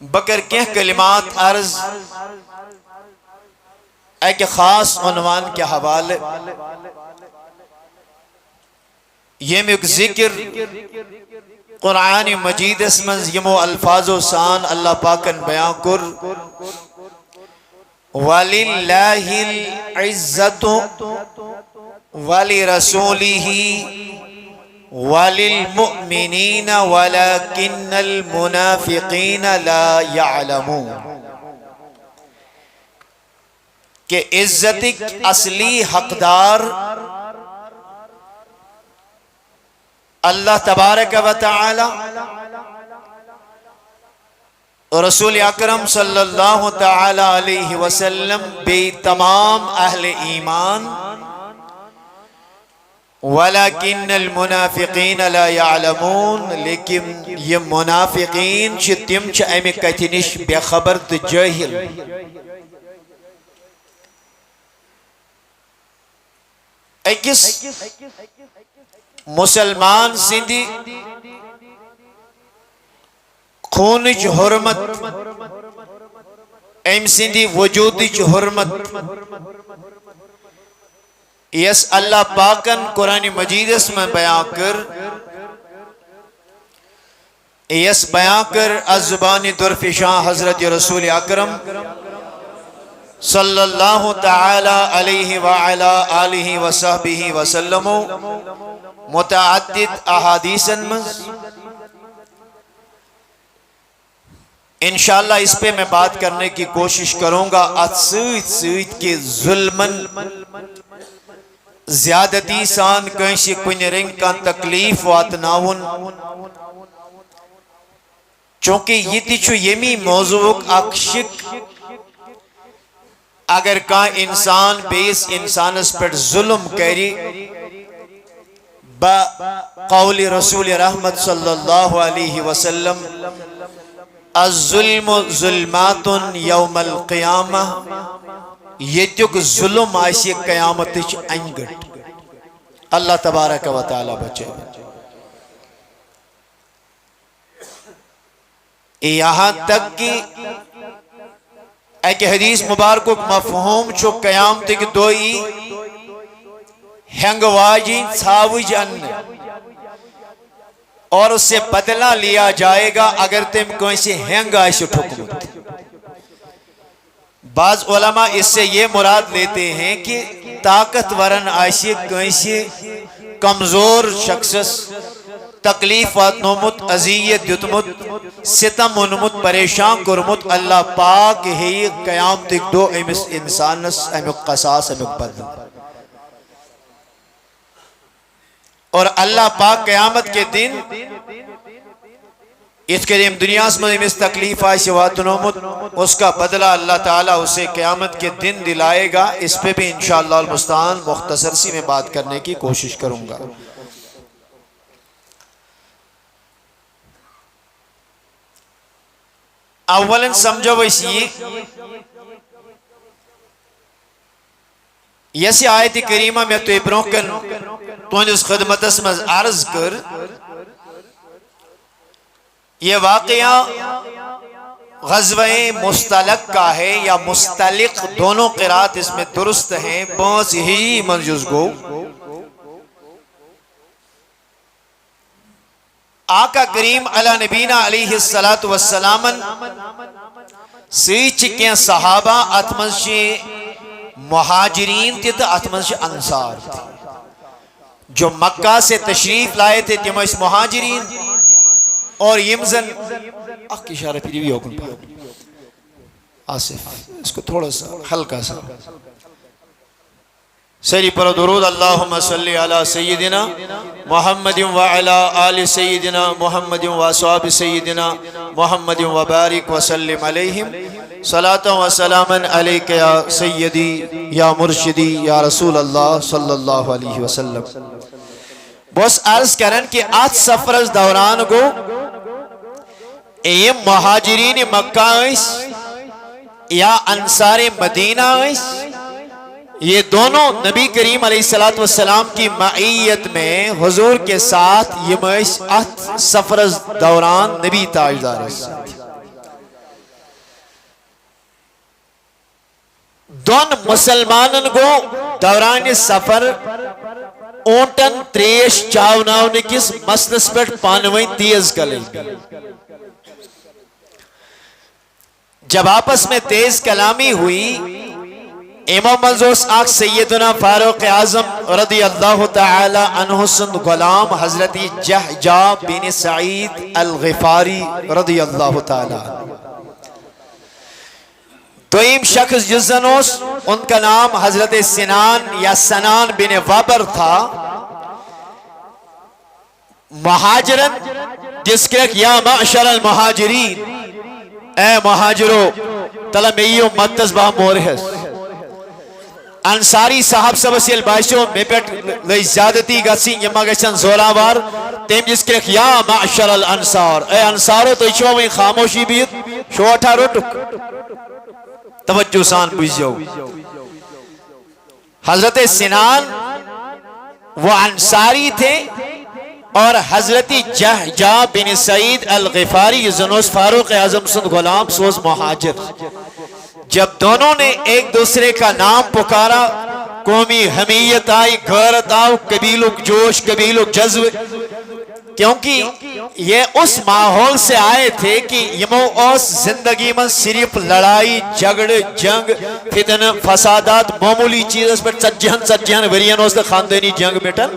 بکر کیا کلمات عرض ایک خاص عنوان کے حوالے یہ میں ایک ذکر قرآن مجید اسمنز یمو الفاظ و سان اللہ پاکن بیان کر وَلِلَّهِ الْعِزَّةُ وَلِرَسُولِهِ وَلِلْمُؤْمِنِينَ وَلَكِنَّ الْمُنَافِقِينَ لَا يَعْلَمُونَ کہ عزت اصلی حقدار اللہ تبارک و تعالی رسول اکرم صلی اللہ تعالی علیہ وسلم بے تمام اہل ایمان وَلَكِنَّ الْمُنَافِقِينَ لَا يَعْلَمُونَ لیکن یہ منافقین تم امی کتھ نش بے خبر تو جاہل اکس مسلمان سندی خونچ حرمت ام سندی وجودچ حرمت یس اللہ پاکن قرآن مجید میں بیان کر یس بیان کر از زبان درفشاں حضرت رسول اکرم صلی اللہ تعالی علیہ وعلا آلہ وصحبہ وسلم متعدد احادیث میں انشاءاللہ اس پہ میں بات کرنے کی کوشش کروں گا سویت کے ظلمن زیادتی سان کنشی کن رنگ کا تکلیف واتناون چونکہ یہ تیچو یمی موضوع اکشک اگر کا انسان بیس انسان اس پر ظلم کری با قول رسول رحمت صلی اللہ علیہ وسلم الظلم ظلمات یوم القیامہ یہ تک ظلم آئیسی قیامت انگٹ اللہ تبارک و تعالی بچے یہاں تک کہ ایک حدیث مبارک مفہوم چو قیامت کی دوئی ہنگ واجی چھاوی جن اور اس سے بدلہ لیا جائے گا اگر تم کوئی سے ہنگ آئیسو ٹھکمت بعض علماء اس سے یہ مراد لیتے ہیں کہ طاقت ورن آئیسی کوئی سے کمزور شخص تکلیف واتنومت عذیت دیتمت ستم انمت پریشان کرمت اللہ پاک ہی قیامت ایک دو انسانس امک قصاص امک بدل اور اللہ پاک قیامت کے دن اس کے دن دنیا میں اس تکلیف آئی سے واتنومت اس کا بدلہ اللہ تعالیٰ اسے قیامت کے دن دلائے گا اس پہ بھی انشاءاللہ المستعان مختصر سی میں بات کرنے کی کوشش کروں گا اولاً سمجھو اسی یسی آیت کریمہ میں تو ابروکن تو اس خدمت اس میں عرض کر یہ واقعہ غزوہ مستلق کا ہے یا مستلق دونوں قرآت اس میں درست ہیں 5 ہجری منجز گو آقا کریم علی نبینا علیہ السلام سیچ کے صحابہ اتمنشی مہاجرین تھی تو اتمنشی انصار تھی جو مکہ سے تشریف لائے تھے تیم اس مہاجرین اور یمزن کی اشارہ پیری بھی ہوکن پا آصف اس کو تھوڑا سا ہلکا سا سری پر درود اللہم صلی علی سیدنا محمد وعلا آل سیدنا محمد وصحاب سیدنا محمد وبارک وسلم علیہم صلاة و سلاما علیک یا سیدی یا مرشدی یا رسول اللہ صلی اللہ علیہ وسلم بس عرض کرن کہ آج سفرز دوران کو یہ مہاجرین مکہ اس یا انصار مدینہ اس یہ دونوں نبی کریم علیہ السلام کی معیت میں حضور کے ساتھ یہ سفر دوران نبی تاجدار دون مسلمانن گو دوران سفر اونٹن تریش چاوناون کس مسلس پر پانویں تیز کلے جب آپس میں تیز کلامی ہوئی امام منظوس آق سیدنا فاروق اعظم رضی اللہ تعالی عنہ سند غلام حضرت جہجا بن سعید الغفاری رضی اللہ تعالی دویم شخص جس زنوس ان کا نام حضرت سنان یا سنان بن وابر تھا مہاجرن جس کے یا معشر المہاجرین اے مہاجرو تلمیو متز با مورحس انصاری صاحب سبسیل باشو میں پیٹ لئی زیادتی گسی یما گشن زورآور تیم جس کے یا معشر الانصار اے انصارو تو اشوا میں خاموشی بیت شوٹا روٹک توجہ سان بجھو حضرت سنان وہ انصاری تھے اور حضرت جہجا بن سعید الغفاری زنوس فاروق اعظم سند غلام سوز مہاجر جب دونوں نے ایک دوسرے کا نام پکارا قومی حمیت آئی غیرت آؤ قبیلک جوش قبیلک جذب کیونکہ یہ اس ماحول سے آئے تھے کہ یمو اس زندگی میں صرف لڑائی جھگڑ جنگ فتن فسادات معمولی چیز پر چجہن ورین اس خاندانی جنگ مٹن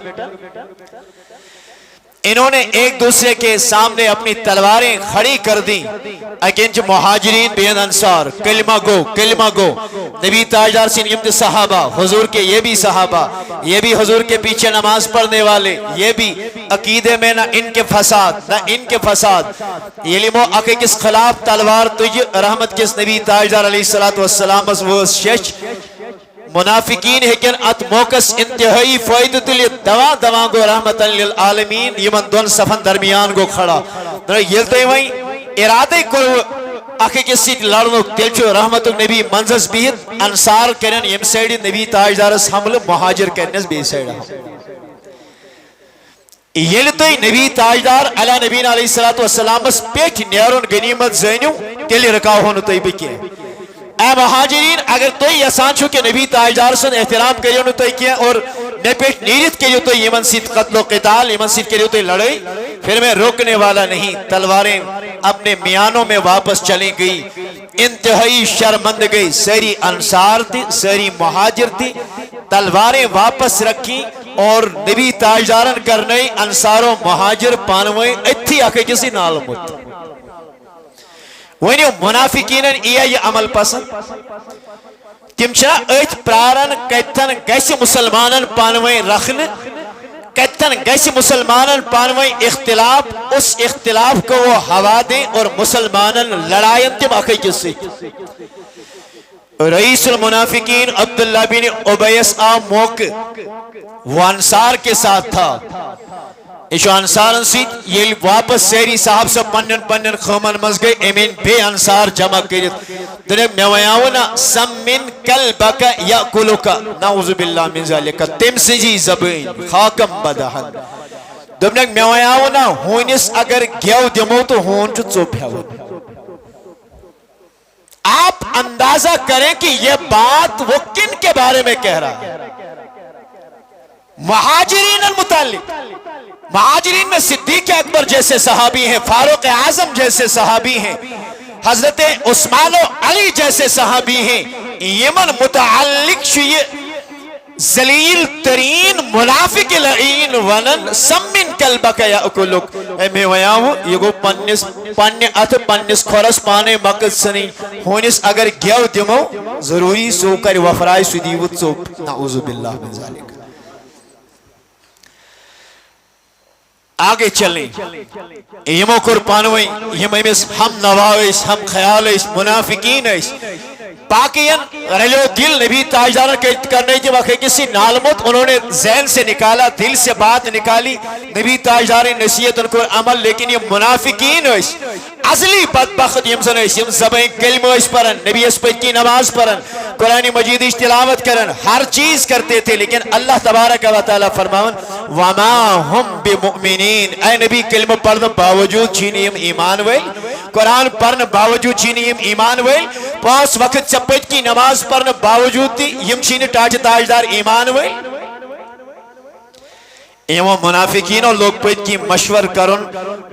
انہوں نے ایک دوسرے کے سامنے اپنی تلواریں کھڑی کر دیں اگنچ مہاجرین بین انصار کلمہ گو نبی تاجدار سے یمت صحابہ حضور کے یہ بھی صحابہ یہ بھی حضور کے پیچھے نماز پڑھنے والے یہ بھی عقیدے میں نہ ان کے فساد یہ لیمو اکے کس خلاف تلوار تجھ رحمت کس نبی تاجدار علیہ السلام وہ شش منافقین ہکن ات موقس انتہائی فائدہ تلی دوا گو رحمت للعالمین یمن دون صفن درمیان گو کھڑا یہ تو وہیں ارادے کرو اکھے کسی لڑنو تلچو رحمت نبی منزس بیت انصار کرن یم سیڈی نبی تاجدارس حمل مہاجر کرنس بی سیڈا یہ تو نبی تاجدار علی نبینا علیہ السلام بس پیٹ نیرون غنیمت زینیو تلی رکاو ہونو تو بکی اے مہاجرین اگر تو یسان چھو کہ نبی تاجدار سن احترام کریو نو تو کیا اور میں پیٹ نیرت کریو تو یہ منصید قتل و قتال یہ منصید کریو تو لڑائی پھر میں روکنے والا نہیں تلواریں اپنے میانوں میں واپس چلی گئی انتہائی شرمند گئی ساری انصار تھی ساری مہاجر تھی تلواریں واپس رکھی اور نبی تاجدارن کرنے انصار و مہاجر پانویں اتھی آکے کسی نالمت وینیو منافقین یہ عمل پسند تم چھنا ایت پرارن کتن گیسی مسلمانن پانویں رکھن کتن گیسی مسلمانن پانویں اختلاف اس اختلاف کو وہ ہوا دیں اور مسلمانن لڑائیں تم آخری کسی رئیس المنافقین عبداللہ بن عبیس موقع وہ انصار کے ساتھ تھا ایشو انصارن سیت یہ واپس سیری صاحب سے پنن خومن مز گئے امین بے انصار جمع کرت دنے میویاونا سمن کلبکا یاکلوکا نعوذ باللہ من ذالکا تم سجی زبین خاکم بدہن دنے میویاونا ہونس اگر گیو دمو تو ہون چو چوپ ہے آپ اندازہ کریں کہ یہ بات وہ کن کے بارے میں کہہ رہا ہے مہاجرین المتعلق مہاجرین میں صدیق اکبر جیسے صحابی ہیں فاروق اعظم جیسے صحابی ہیں حضرت عثمان و علی جیسے صحابی ہیں یمن متعلق شیئے ذلیل ترین منافق لعین ونن سمن کلبک یاکلک اے میں ویاہو یہ گو پنس کھورس پانے مقصد سنی ہونس اگر گیو دمو ضروری سو کر وفرائی سدیوت سو نعوذ باللہ من ذالک آگے چلیں یمو قربانویں یم ایمس ہم نواویس ہم خیالیس منافقین ایس باقین رلیو دل نبی تاجدارن کرنے کے وقت کسی نالمت انہوں نے ذہن سے نکالا دل سے بات نکالی نبی تاجدارن نصیحت ان کو عمل لیکن یہ منافقین ایس ازلی بدبخت یمسن ایس یم زبائن کلمہ ایس پرن نبی اس پر کی نماز پرن قرآن مجید تلاوت کرن ہر چیز کرتے تھے لیکن اللہ تبارک و تعالی فرماون وما ہم بمؤمنین اے نبی کلمہ پڑھنے باوجود چینیم ایمان ویل قرآن پڑھنے باوجود چین یم ایمان ول 5 وقت چھ پت کی نماز پڑھنے باوجود تی یم چین ٹاج تاجدار ایمان ول ایوہ منافقین اور لوگ پت کی مشور کرن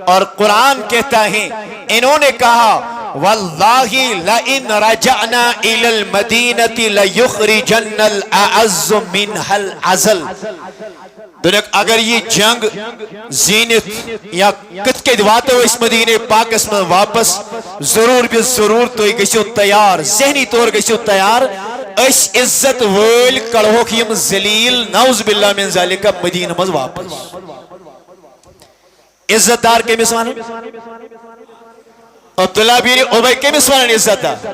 اور قرآن کہتا ہے انہوں نے کہا واللہ لئن رجعنا الى المدینة لیخرجن الاعز منها العزل اگر یہ جنگ زینت یا کت کے دواتو اس مدینہ پاک اس میں واپس ضرور بھی ضرور تو ایک گشو تیار ذہنی طور گشو تیار اس عزت ویل کڑھو کیم زلیل نعوذ باللہ من ذالکہ مدینہ مز واپس عزت دار کے مسوانے عبداللہ بن ابی کے مسوانے عزت دار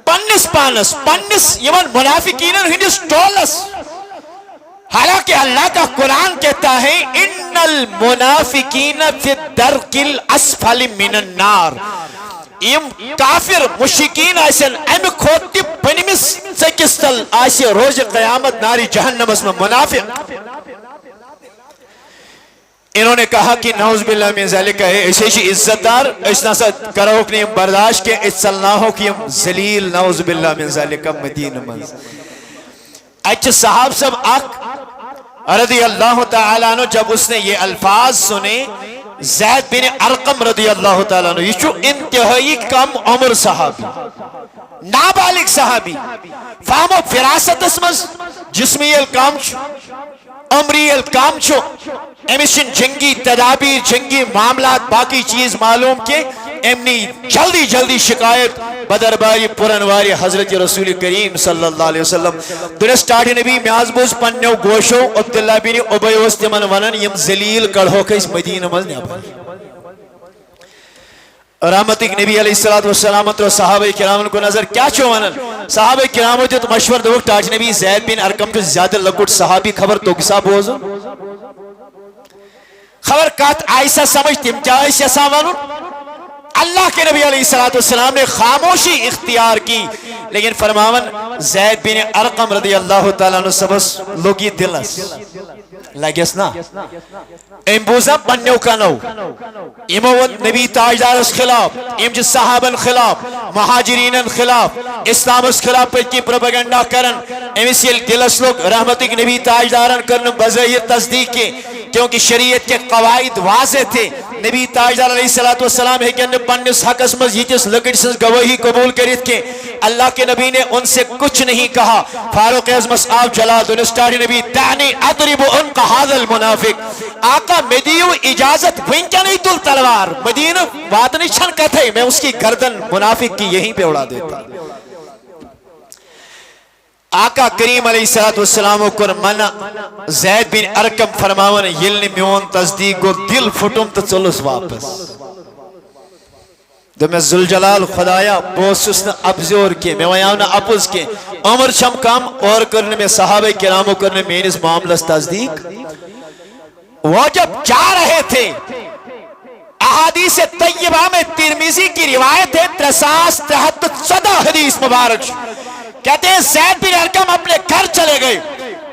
پنس پانس پنس یمن منافقین ہندس ٹولس حالانکہ اللہ کا قرآن کہتا ہے ان المنافقین فی الدرک الاسفل من النار یم کافر مشرکین آسن ام کھوتی بنیمس سکستل آسی روز قیامت ناری جہنم اس میں منافق انہوں نے کہا کہ نعوذ باللہ من ذالک ہے اسے ہی عزت دار اس ناسا کرو کہ برداشت کے اچھلنا ہو کہ ذلیل نعوذ باللہ من ذالک مدین مز اچھ صحاب سب رضی اللہ تعالیٰ عنہ جب اس نے یہ الفاظ سنے زید بن ارقم رضی اللہ تعالیٰ عنہ یہ چھو انتہائی کم عمر صحابی نابالغ صحابی فہم و فراست اسمز جسمی الکام چھو عمری الکام چھو امیشن جنگی تدابیر جنگی معاملات باقی چیز معلوم کے امنی جلدی جلدی شکایت بدرباری پرنواری حضرت رسول کریم صلی اللہ علیہ وسلم درستاڑی نبی میازبوز پنیو گوشو عبداللہ بن ابی وستمن ونن یم زلیل کڑھو کے اس مدینہ مز نیابا رحمتک نبی علیہ السلام اور صحابہ کرام کو نظر کیا چھو ونن صحابہ کرام ہوتے تو مشور دو تاج نبی زید بن ارقم کے زیادہ لکوٹ صحابی خبر تو کسا بوزو خبر کات آئیسا سمجھ تم کیا آئیسا سامانو اللہ کے نبی علیہ السلام نے خاموشی اختیار کی لیکن فرماون زید بن ارقم رضی اللہ تعالیٰ عنہ سبس لوگی دلس لگیس نا امبوزا پنیو کنو اموت نبی تاجدار اس خلاف امج صحابن خلاف مہاجرین خلاف اسلام اس خلاف پر کی پروپیگنڈا کرن امیسیل دلس لوگ رحمتک نبی تاجدارن کرن بظاہر تصدیق کے کیونکہ شریعت کے قواعد واضح تھے نبی تاجدار علیہ السلام ہے کہ پنس حق اسمز یتس لکڑ سنس گواہی قبول کرت کے اللہ کے نبی نے ان سے کچھ نہیں کہا فاروق اعظم آپ جلا دنستاری نبی دعنی اضرب عنق هذا المنافق آقا مدیو اجازت ونکا نہیں تل تلوار مدینہ بات نہیں چھن کتھے میں اس کی گردن منافق کی یہیں پہ اڑا دیتا آقا کریم علیہ السلام کو منع زید بن ارقم فرماون یلن میون تصدیق کو دل فٹم تو چلوس واپس تو میں ذوالجلال خدایا بوسس نہ ابزور کے میں ویاؤں نہ اپوز کے عمر شم کام اور کرنے میں صحابہ کراموں کرنے میں اس معاملہ تصدیق وہ جب جا رہے تھے احادیث طیبہ میں ترمذی کی روایت ہے 363 حدیث مبارک کہتے ہیں زید بن ارقم اپنے گھر چلے گئے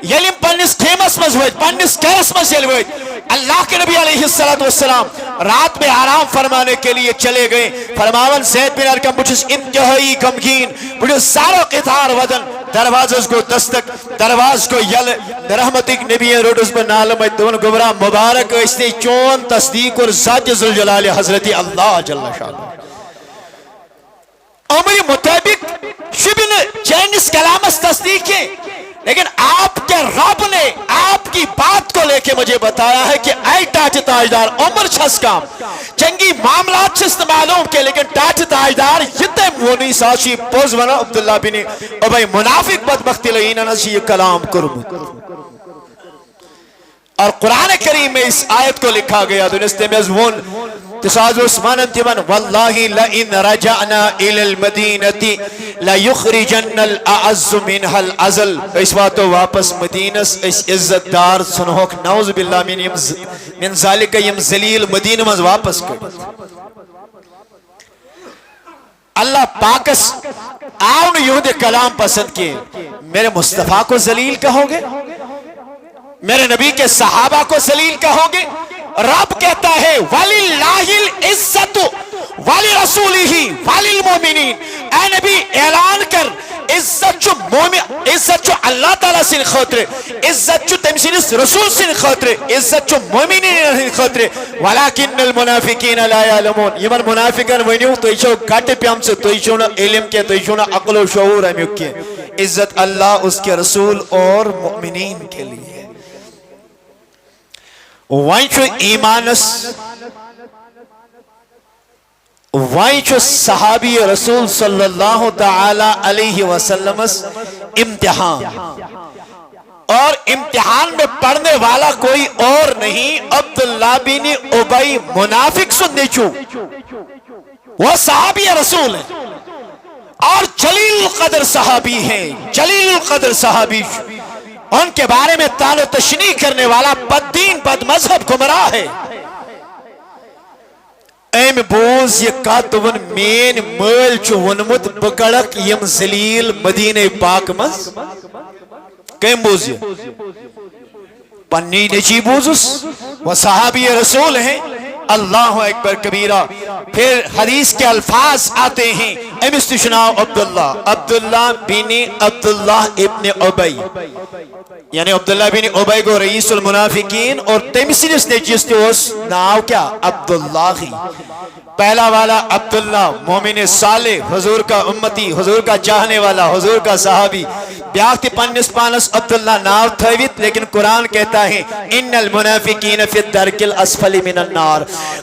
یلیم پنس خیمس مزوید پنس گرس مزوید اللہ کے نبی علیہ السلام رات میں آرام فرمانے کے لیے چلے گئے فرماون زید بن ارقم مجھس انتہائی غمگین مجھس سارا قطار ودن دروازز کو دستک دروازز کو یل رحمتک نبی روڈز پر نالم دون گبرہ مبارک اس نے چون تصدیق اور ذات ذوالجلال حضرت اللہ جل شانہ عمری مطابق شبن چینس کلامس تصدیق ہے لیکن آپ کے رب نے آپ کی بات کو لے کے مجھے بتایا ہے کہ اے ٹاچ تاجدار عمر چھس کام چنگی معاملات چھس معلوم کے لیکن ٹاچ تاجدار یتے مونی ساشی پوز ونا عبداللہ بن ابی منافق بدبختی لئینا نسی یہ کلام کرم اور قرآن کریم میں اس آیت کو لکھا گیا دنستے میں ازمون تساز عثمان انتبن واللہ لئن رجعنا الى المدینة لیخرجن الاعز منها العزل اس باتو واپس مدینس اس عزت دار سنہوک نعوذ باللہ من ذالک یم ذلیل مدینہ مز واپس کر اللہ پاکس آؤن یہود کلام پسند کیے میرے مصطفیٰ کو ذلیل کہو گے میرے نبی کے صحابہ کو ذلیل کہو گے رب کہتا ہے وَلِلَّهِ الْعِزَّةُ وَلِرَسُولِهِ وَلِلْمُؤْمِنِينَ۔ اے نبی اعلان کر عزت چو اللہ تعالیٰ سن خاطر، عزت چو تم سنس رسول سن خاطر، عزت چو مومنین سن خاطر، وَلَكِنَّ الْمُنَافِقِينَ لَا يَعْلَمُونَ۔ یمن منافقن ونیو تو چھو گھٹ پیامس، تو چھو نہ علم کے، تو چھو نہ عقل و شعور امیک کے۔ عزت اللہ، اس کے رسول اور مؤمنین کے لیے۔ وائن چھو ایمانس، وائن چھو صحابی رسول صلی اللہ تعالی علیہ وسلم امتحان، اور امتحان میں پڑھنے والا کوئی اور نہیں عبداللہ بن ابی منافق سننے چھو، وہ صحابی رسول ہیں اور جلیل القدر صحابی ہیں، جلیل القدر صحابی۔ ان کے بارے میں تعال و تشنیع کرنے والا بد دین بد مذہب گمراہ ہے۔ ایم بوز یہ کاتون مین مل چو ونمت بکڑک یم زلیل مدینہ پاک مز، کیم بوز یہ پنی نچی بوزس، وہ صحابی رسول ہیں۔ اللہ اکبر کبیرہ۔ پھر حدیث کے الفاظ آتے ہیں، امستشناء عبداللہ، عبداللہ بن عبداللہ ابن عبی، یعنی عبداللہ بن عبی کو رئیس المنافقین، اور تمسیلس نے جس نے اس ناو کیا عبداللہ ہی، پہلا والا عبداللہ مومن صالح، حضور کا امتی، حضور کا چاہنے والا، حضور کا صحابی، بیاکتی پنس پانس عبداللہ ناو تھویت، لیکن قرآن کہتا ہے ان المنافقین فی الدرک الاسفل من النار۔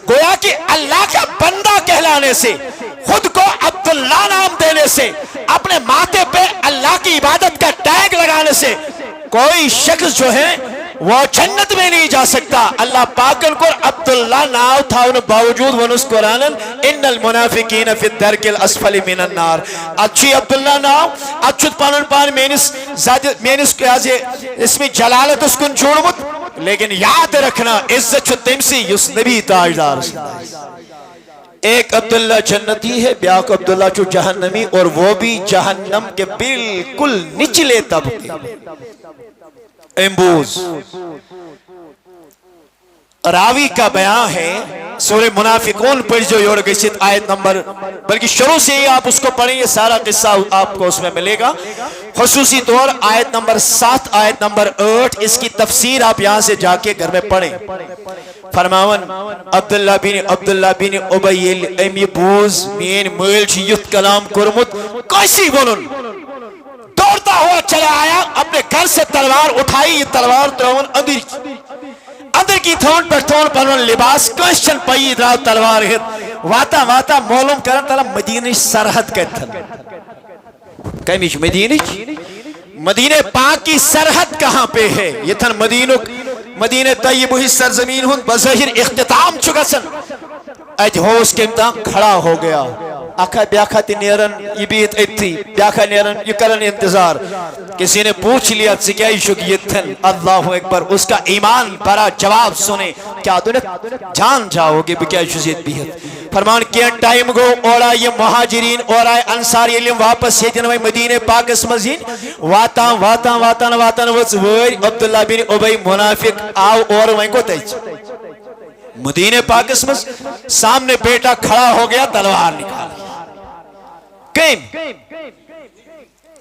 گویا کہ اللہ کا بندہ کہلانے سے، خود کو عبداللہ نام دینے سے، اپنے ماتھے پہ اللہ کی عبادت کا ٹیگ لگانے سے کوئی شخص جو ہے وہ جنت میں نہیں جا سکتا۔ اللہ پاکن کو عبداللہ ناو تھا ان باوجود ونس قرآن ان المنافقین فی الدرک الاسفل من النار۔ اچھی عبداللہ ناو اچھت پانن پان مینس اس میں جلالت اس کن چھوڑمت، لیکن یاد رکھنا عزت چھو تمسی یس نبی تاجدار۔ ایک عبداللہ جنتی ہے، بیاک عبداللہ چھو جہنمی، اور وہ بھی جہنم کے بالکل نچلے طبقے۔ امبوز راوی کا بیان ہے، سورہ منافقون پر جو یوڑ گئی ست آیت نمبر، بلکہ شروع سے ہی آپ اس کو پڑھیں، یہ سارا قصہ آپ کو اس میں ملے گا، خصوصی طور آیت نمبر 7 آیت نمبر 8، اس کی تفسیر آپ یہاں سے جا کے گھر میں پڑھیں۔ فرماون عبداللہ بن ابی امی بوز مین میل چھ یت کلام کرمت، کیسی بولن، دوڑتا ہوا چلا آیا، اپنے گھر سے تلوار اٹھائی، یہ تلوار ترون اندر کی تھون پر تھون پر لباس کوشچن پئی راو تلوار ہت، واتا واتا معلوم کرن تلا مدینہ سرحد کتھن، کمیش مدینہ پاک کی سرحد کہاں پہ ہے؟ یہ تھن مدینہ طیب ہی سرزمین ہن بظاہر اختتام چکسن، ایت ہوس کے امتحان کھڑا ہو گیا، آکھا بیاکھا تی نیرن یہ بیت ایتی، بیاکھا نیرن یہ کرن انتظار، کسی نے پوچھ لیا سکیائی شکیتن، اللہ اکبر، اس کا ایمان برا جواب سنے، کیا دونت جان جاؤ گے بکیا شزید بیت۔ فرمان کیا ٹائم گو اور آئے مہاجرین اور آئے انصاری علم واپس ہے جنوی مدینہ پاک اس مزین، واتاں وچ ویر عبداللہ بن ابی منافق آو اور وہیں کو تیج مدینہ پاک اس مز، سامنے بیٹا کھڑا ہو گیا، تلوار نکال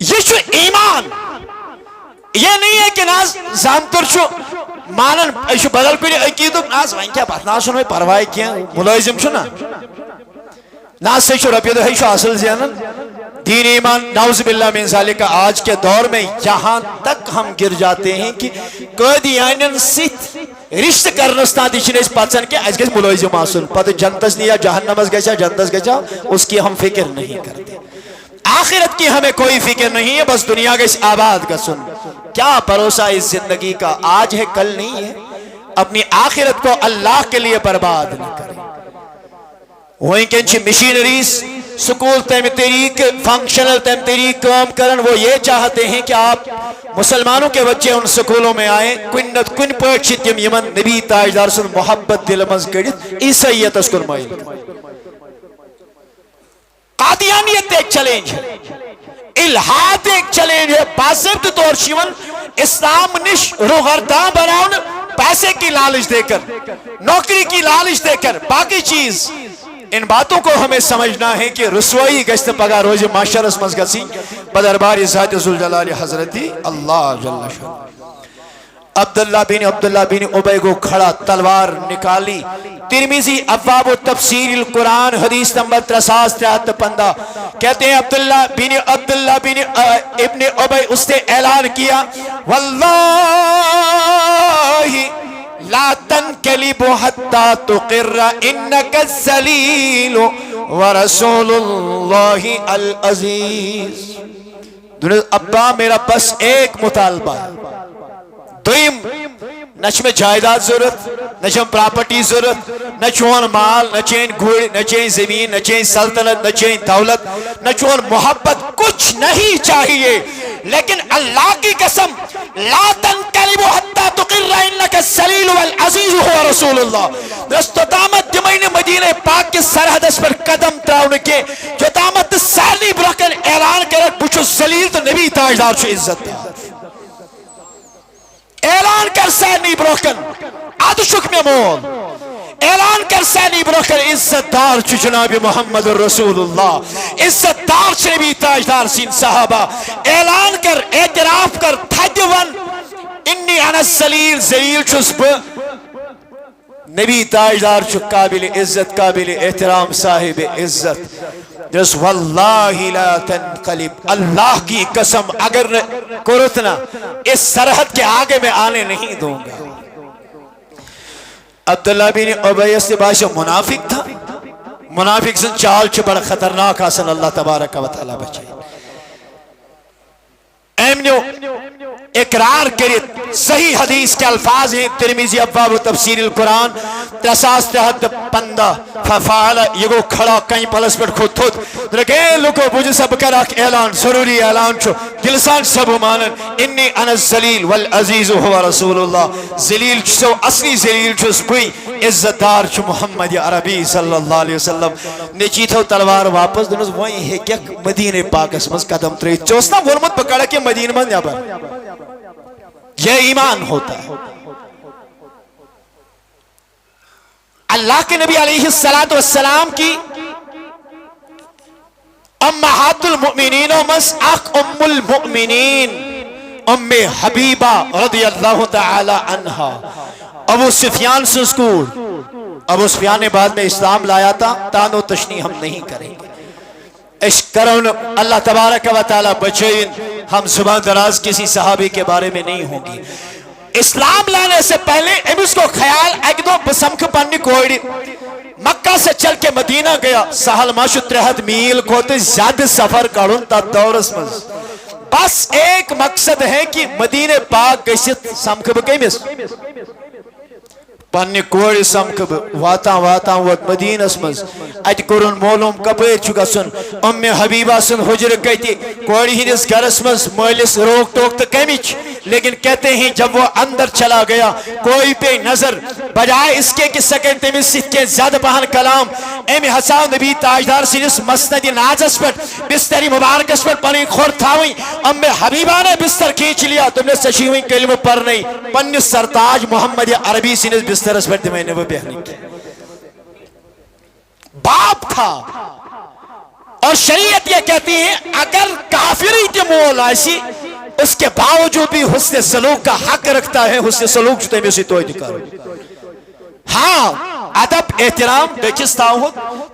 یہ چھو ایمان، یہ نہیں ہے کہ ناز زامتر چھو مانن ایشو بدل پیڑی اکیدو ناز وائن کیا بات ناز سنوے پروائی کیا ملائزم چھو نا ناز سے چھو رپیدو ہے چھو اصل زیانن دین ایمان نعوذ باللہ من ذالک۔ آج کے دور میں یہاں تک ہم گر جاتے ہیں کہ قیدیانن ست رشت کرنستا دیشن اس پاتسن کے اس کے ملائزم آسن پتہ جنتس نیا جہنمس گچا جنتس گچا، اس کی ہم فکر نہیں کرتے، آخرت کی ہمیں کوئی فکر نہیں ہے، بس دنیا کے اس آباد کا سن۔ کیا بھروسہ اس زندگی کا، آج ہے کل نہیں ہے، اپنی آخرت کو اللہ کے لیے برباد نہ کریں۔ وہیں کنچی مشینریز سکول تیم طریق فنکشنل تیم طریق کام کرن، وہ یہ چاہتے ہیں کہ آپ مسلمانوں کے بچے ان سکولوں میں آئیں، کن پرچت یم یمن نبی تاجدار سن محبت دل مز کردت عیسیت اس کن مائل۔ قادیانیت ایک چیلنج ہے، الہاد ایک چیلنج ہے، باضابطہ طور شیون اسلام نش روغرداں بناؤن پیسے کی لالچ دے کر، نوکری کی لالچ دے کر، باقی چیز ان باتوں کو ہمیں سمجھنا ہے کہ رسوائی گشت پگہ روز معاشر اسمز گسی بدربار ذات ذوالجلال حضرت اللہ جل شان. عبداللہ بن ابی کو کھڑا تلوار نکالی. ترمذی ابواب تفسیر القرآن حدیث نمبر 353 کہتے ہیں عبداللہ بن ابن ابی اس نے اعلان کیا واللہ لا تنقلب حتى تقر انك الذلیل ورسول اللہ العزیز. ابا میرا بس ایک مطالبہ ہے. دویم نچ میں جائیداد ضرورت نہ چم پراپرٹی ضرورت نہ چون مال نہ چین گھوڑ نہ چین زمین نہ چین سلطنت نہ چین دولت نہ چون محبت کچھ نہیں چاہیے لیکن اللہ کی قسم لا تنقلب حتى تقر انك الذلیل والعزیز هو رسول اللہ. استطامت دمین مدینہ پاک کے سرحد اس پر قدم تراؤن کے جو دامت سارنی برکن اعلان کرک بچو ذلیل تو نبی تاجدار چو عزت دیا اعلان کر سینی بروکن آدشک میں مول اعلان کر سینی بروکن عزت دار چو جناب محمد رسول اللہ عزت دار چو نبی تاجدار سین صحابہ اعلان کر اعتراف کر تھجون انی انا الذلیل ذلیل چوس ب نبی تاجدار چو قابل عزت قابل احترام صاحب عزت جس واللہ لا تنقلب اللہ کی قسم اگر کرتنا اس سرحد کے آگے میں آنے نہیں دوں گا. عبداللہ بن ابی سے باشا منافق تھا. منافق سن چال چھ بڑا خطرناک آسن اللہ تبارک و تعالی بچے ایمنیو اقرار کرت صحیح حدیث کے الفاظ ہیں ترمذی ابواب تفسیر القرآن 353 ففعل یہ کھڑا کہیں پلس پر خود تھوت لکھے لکو بجھ سب کراک اعلان ضروری اعلان چھو دلسان سب مانن انی انا الذلیل والعزیز هو رسول اللہ. ذلیل چھو اصلی ذلیل چھو سبوئی عزت دار چھو محمد عربی صلی اللہ علیہ وسلم نیچی تھو تلوار واپس دنس وہیں ہے کیا مدینہ پاک اسمز قدم تری چوسنا ورمت پکڑا کہ مدینہ من یا پر یہ ایمان ہوتا ہے. اللہ کے نبی علیہ السلام کی امہات المؤمنین و مسعق ام المؤمنین ام حبیبہ رضی اللہ تعالی عنہ ابو سفیان سے سکول. ابو سفیان نے بعد میں اسلام لایا تھا تانو تشنی ہم نہیں کریں گے عشق کرون اللہ تبارک و تعالی بچین ہم زبان دراز کسی صحابی کے بارے میں نہیں ہوں گی. اسلام لانے سے پہلے امس کو خیال ایک دو بسمکھ پانی کوئی مکہ سے چل کے مدینہ گیا سہل ماشو 3 میل کوتے زیادہ سفر کرن تا دورس مز بس ایک مقصد ہے کہ مدینہ پاک گشت سمکھ بکیمس پانی کوڑی سمکھ واتا وات مدینہ اسمز ات کرن مولوم کپیر چکا سن ام حبیبہ سن حجر کہتی کوڑی ہی اس گھر اسمز مولس روک ٹوک تا کمیچ لیکن کہتے ہیں جب وہ اندر چلا گیا کوئی پہ نظر بجائے اس کے کہ سکن تیمی ست کے زیادہ بہن کلام ایم حسان نبی تاجدار سے اس مسند ناجس پر بستری مبارکس پر پنی خور تھاویں ام حبیبہ نے بستر کھینچ لیا تم نے سچی ہوئی کلمہ پر نہیں پنی سرتاج محمد عربی سے بستر اس پر میں نے وہ بیانی کی باپ تھا. اور شریعت یہ کہتی ہے اگر کافری کے مول آئیسی اس کے باوجود بھی حسن سلوک کا حق رکھتا ہے. حسن سلوک چھتے میں اسی توئی دکھا رہا ہاں ادب احترام بیچستا ہو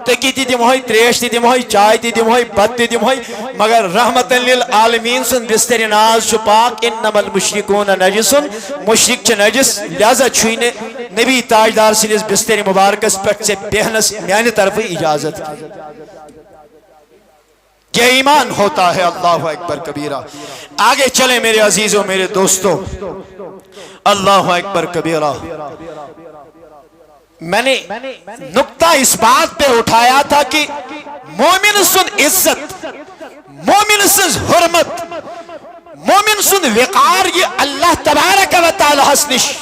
تکی تی دموئی تریش تی دموئی چائے تی دموئی بد تی دموئی مگر رحمتاً للعالمین سن بستر ناز شپاک انما المشرکون نجسن مشرک چھ نجس لہذا چھوئینے نبی تاجدار سے اس بستر مبارکس پر سے بہنس میانی طرف اجازت کی یہ ایمان ہوتا ہے. اللہ اکبر کبیرہ. آگے چلیں میرے عزیزوں میرے دوستوں اللہ اکبر کبیرہ. میں نے نقطہ اس بات پہ اٹھایا تھا کہ مومن سن عزت مومن سن حرمت مومن سن وقار یہ اللہ تبارک و تعالی حسنش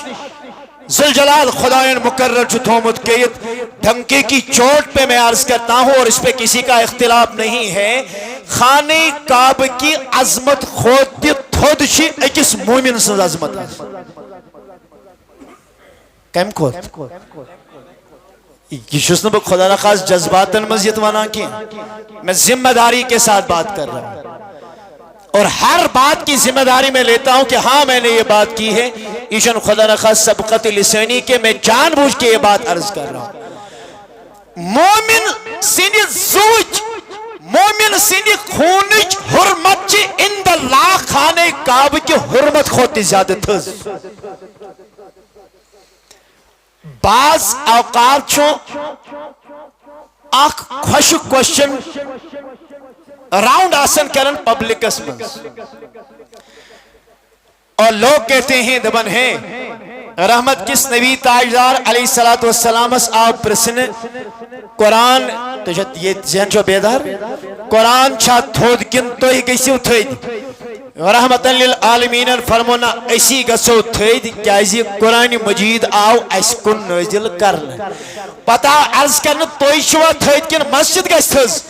ذوالجلال خدایان مقرر جو تھومت کیت دھمکے کی چوٹ پہ میں عرض کرتا ہوں اور اس پہ کسی کا اختلاف نہیں ہے. خانہ کعبہ کی عظمت خود تھود چھ اکس مومن سن عظمت کم کھوت یہ بہ خدا نخواست جذباتن مزید ونا کی میں ذمہ داری کے ساتھ بات کر رہا ہوں اور ہر بات کی ذمہ داری میں لیتا ہوں کہ ہاں میں نے یہ بات کی ہے، ایشن خدا نخواست سبقت لسانی کے میں جان بوجھ کے یہ بات عرض کر رہا ہوں۔ مومن سندِ زوج مومن سندِ خونچ حرمت چھ اند اللہ خانہ کعبہ کی حرمت خود زیادہ تھز۔ بعض اوقات چھو اخ خوشک کوشچن راؤنڈ آسن کرن پبلکس میں اور لوگ کہتے ہیں دبن ہیں رحمت کس نبی تاجدار علیہ السلام آپ پرسن قرآن تو یہ ذہن چھو بیدار قرآن چھا تھود کن تو ہی کیسیو تھید رحمت للعالمین فرمونا ایسی گسو تھید کیازی قرآن مجید آو ایس کن نازل کرنا پتا عرض کرنا توی شوا تھید کن مسجد گیس تھز۔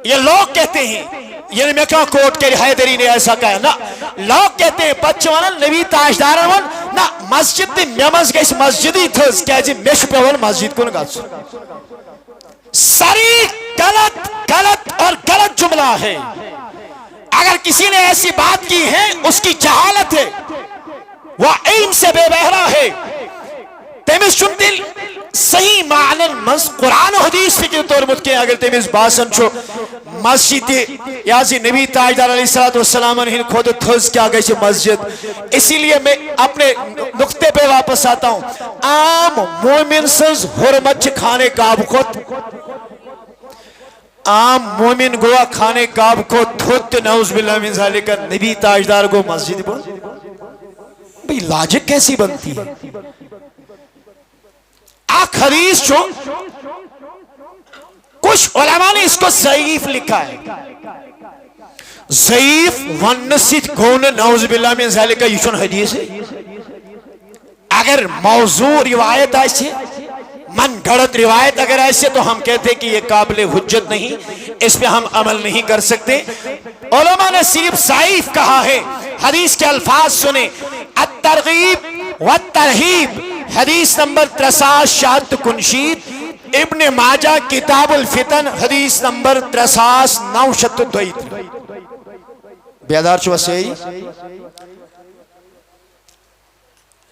یہ لوگ کہتے ہیں یعنی میں کہاں کوٹ کے حیدری نے ایسا کہا نا لوگ کہتے ہیں بچوانا نبی تاجدار ون نا مسجد دی میمز گیس مسجدی تھز کیازی میش پیول مسجد کن گا سری غلط اور غلط جملہ ہے۔ اگر کسی نے ایسی بات کی ہے اس کی جہالت ہے، وہ علم سے بے بہرا ہے، تیمیز چون دل صحیح معنی منز قرآن و حدیث فکر طور متکیں اگر تیمیز باسن چھو مسجد یازی نبی تاجدار علیہ السلام انہیں خود تھز کیا گئی چھے مسجد۔ اسی لیے میں اپنے نقطے پہ واپس آتا ہوں، عام مومن سنز حرمت چھ کھانے کعب خود عام مومن گوا کھانے کعب کو تھوت نعوذ باللہ من ذالک نبی تاجدار کو مسجد بول بھئی لاجک کیسی بنتی ہے؟ آخ حدیث چھو کچھ علماء نے اس کو ضعیف لکھا ہے، ضعیف ونسید کون نعوذ باللہ من ذالک یہ چون حدیث ہے۔ اگر موضوع روایت ایسے من گھڑت روایت اگر ایسے تو ہم کہتے ہیں کہ یہ قابل حجت نہیں، اس پہ ہم عمل نہیں کر سکتے۔ علماء نے صرف ضعیف کہا ہے، حدیث کے الفاظ سنیں، الترغیب والترہیب حدیث نمبر 63 شاہد کنشید، ابن ماجہ کتاب الفتن حدیث نمبر 63 902 بیدار چھو سے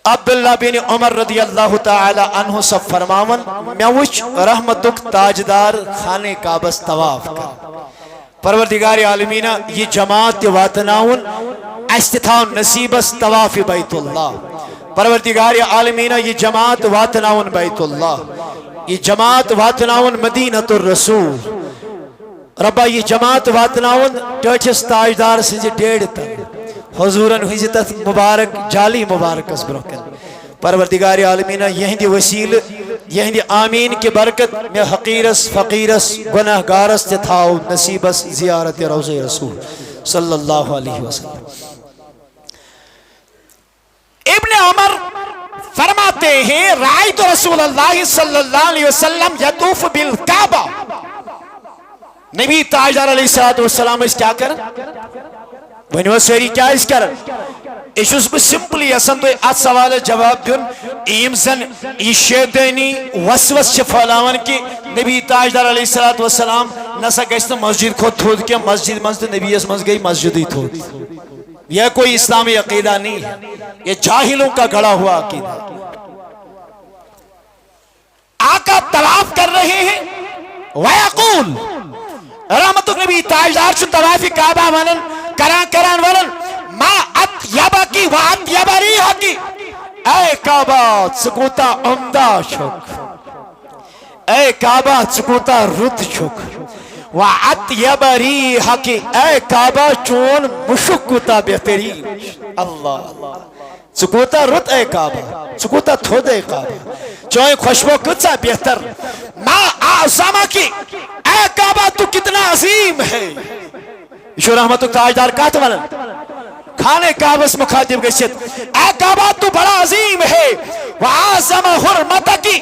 عبداللہ بن عمر رضی اللہ تعالی عنہ سب فرماون میں وچ رحمتک تاجدار خانہ کعبہ طواف کر پروردگار عالمین یہ جماعت واتناون استتھاؤ نصیبس طواف بیت اللہ پروردگار عالمین یہ جماعت واتناون بیت اللہ یہ جماعت واتناون مدینۃ الرسول ربا یہ جماعت واتناون ٹچس تاجدار سے ڈیڑھ تک حضوراً حضرت مبارک جالی مبارک اس برکن پروردگار عالمین یہندی وسیل یہندی آمین کی برکت میں حقیرس فقیرس گناہ گارس تھاؤ نصیبس زیارت روضہ رسول صلی اللہ علیہ وسلم۔ ابن عمر فرماتے ہیں رائت رسول اللہ صلی اللہ علیہ وسلم یطوف بالکعبہ نبی تاجدار علیہ السلام اس کیا کر ونیو سوری کیا اس کر اس کو سمپلی اسن تو ات سوال جواب دن ایم زن یہ شیطانی وسوس چھ پھلاون کی نبی تاجدار علیہ السلام نسا گشت مسجد کو تھود کے مسجد منز نبی اس منز گئی مسجد ہی تھود یہ کوئی اسلامی عقیدہ نہیں ہے، یہ جاہلوں کا گھڑا ہوا عقیدہ۔ آقا طواف کر رہے ہیں وَيَقُول رحمت نبی تاجدار چھ طواف کعبہ ونن کران ونن ما اتیبا کی و اتیبا ریحا کی اے کعبہ سکوتا عمدہ چھک اے کعبہ سکوتا رد چھک و اتیبا ریحا کی اے کعبہ چون مشکوتا بہترین اللہ سکوتا رد اے کعبہ سکوتا تھود اے کعبہ چون خوشبو کچھا بہتر ما اعظمہ کی اے کعبہ تو کتنا عظیم ہے شو رحمت تاجدار کہت ونن کھانے کعبس مخاطب گشت اے کعبہ تو بڑا عظیم ہے وعظم حرمت کی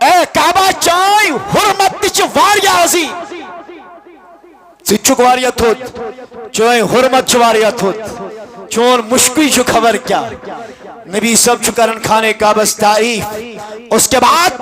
اے کعبہ چائی حرمت تچ واریا عظیم چچک واریا تھود چوئے حرمت چواریا تھود چون مشکوی چو خبر کیا نبی سب چکرن کھانے کعبس تعریف اس کے بعد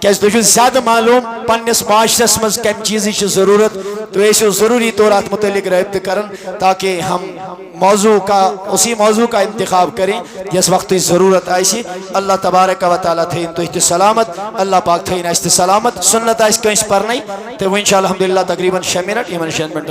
کہ تھی زیادہ معلوم پنس معاشرس مز کم چیز کی ضرورت تو ایسو ضروری طور ات متعلق رابطہ کرن تاکہ ہم اسی موضوع کا انتخاب کریں جس وقت ضرورت آئی. اللہ تبارک و تعالیٰ تھین تھی سلامت، اللہ پاک تھین اس سلامت. سنت آس کنس پرنائی تو انشاءاللہ الحمدللہ تقریباً 6 منٹ